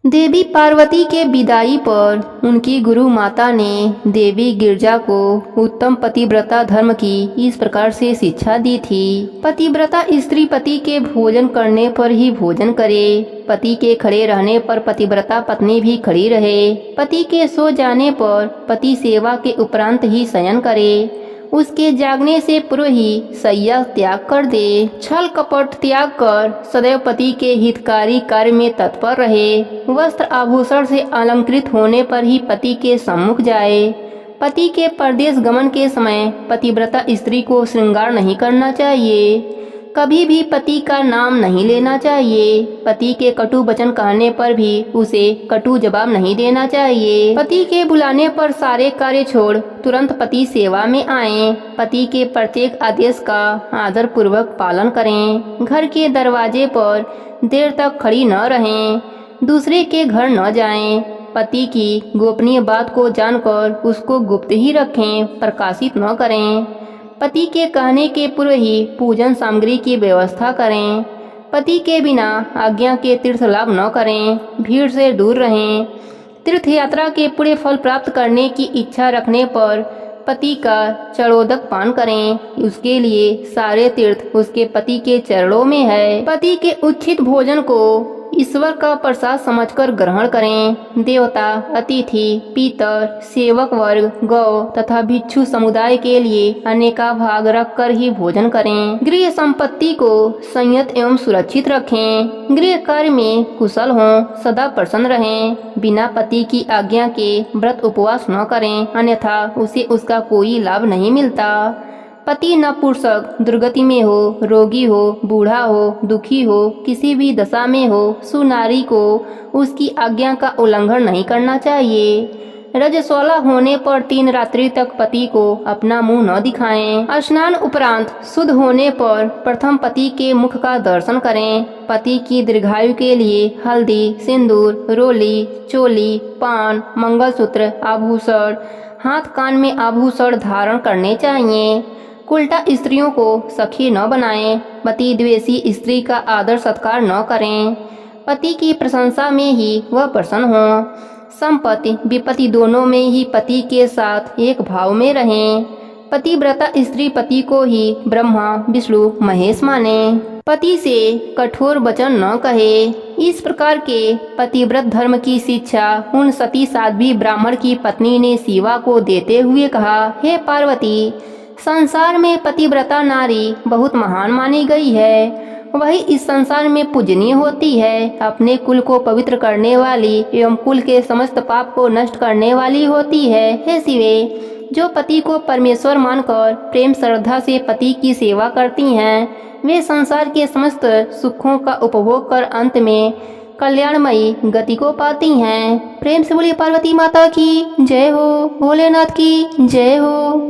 देवी पार्वती के विदाई पर उनकी गुरु माता ने देवी गिरजा को उत्तम पतिव्रता धर्म की इस प्रकार से शिक्षा दी थी। पतिव्रता स्त्री पति के भोजन करने पर ही भोजन करे, पति के खड़े रहने पर पतिव्रता पत्नी भी खड़ी रहे, पति के सो जाने पर पति सेवा के उपरांत ही शयन करे, उसके जागने से पूर्व ही शैया त्याग कर दे, छल कपट त्याग कर सदैव पति के हितकारी कार्य में तत्पर रहे, वस्त्र आभूषण से अलंकृत होने पर ही पति के सम्मुख जाए। पति के परदेश गमन के समय पतिव्रता स्त्री को श्रृंगार नहीं करना चाहिए, कभी भी पति का नाम नहीं लेना चाहिए, पति के कटु वचन कहने पर भी उसे कटु जवाब नहीं देना चाहिए, पति के बुलाने पर सारे कार्य छोड़ तुरंत पति सेवा में आए, पति के प्रत्येक आदेश का आदर पूर्वक पालन करें, घर के दरवाजे पर देर तक खड़ी न रहें, दूसरे के घर न जाएं, पति की गोपनीय बात को जानकर उसको गुप्त ही रखें, प्रकाशित न करें, पति के कहने के पूर्व ही पूजन सामग्री की व्यवस्था करें, पति के बिना आज्ञा के तीर्थ लाभ न करें, भीड़ से दूर रहें, तीर्थ यात्रा के पूरे फल प्राप्त करने की इच्छा रखने पर पति का चरणोदक पान करें, उसके लिए सारे तीर्थ उसके पति के चरणों में है। पति के उचित भोजन को ईश्वर का प्रसाद समझकर ग्रहण करें, देवता, अतिथि, पितर, सेवक वर्ग, गौ तथा भिक्षु समुदाय के लिए अनेका भाग रखकर ही भोजन करें, गृह संपत्ति को संयत एवं सुरक्षित रखें, गृह कार्य में कुशल हों, सदा प्रसन्न रहें, बिना पति की आज्ञा के व्रत उपवास न करें, अन्यथा उसे उसका कोई लाभ नहीं मिलता। पति नपुंसक, दुर्गति में हो, रोगी हो, बूढ़ा हो, दुखी हो, किसी भी दशा में हो, सुनारी को उसकी आज्ञा का उल्लंघन नहीं करना चाहिए। रजस्वला होने पर 3 रात्रि तक पति को अपना मुंह न दिखाएं। स्नान उपरांत शुद्ध होने पर प्रथम पति के मुख का दर्शन करें। पति की दीर्घायु के लिए हल्दी, सिंदूर, रोली, चोली, पान, मंगलसूत्र, आभूषण, हाथ कान में आभूषण धारण करने चाहिए। उल्टा स्त्रियों को सखी न बनाएं, पति द्वेषी स्त्री का आदर सत्कार न करें, पति की प्रशंसा में ही वह प्रसन्न हो। संपत्ति विपत्ति दोनों में ही पति के साथ एक भाव में रहें। पतिव्रता स्त्री पति को ही ब्रह्मा, विष्णु, महेश माने। पति से कठोर वचन न कहे। इस प्रकार के पतिव्रत धर्म की शिक्षा उन सती साध्वी ब्राह्मण की पत्नी ने शिवा को देते हुए कहा, हे पार्वती, संसार में पतिव्रता नारी बहुत महान मानी गई है, वही इस संसार में पूजनीय होती है, अपने कुल को पवित्र करने वाली एवं कुल के समस्त पाप को नष्ट करने वाली होती है। हे शिवे, जो पति को परमेश्वर मानकर प्रेम श्रद्धा से पति की सेवा करती हैं, वे संसार के समस्त सुखों का उपभोग कर अंत में कल्याणमयी गति को पाती हैं। प्रेम से बोलिए पार्वती माता की जय हो, भोलेनाथ की जय हो।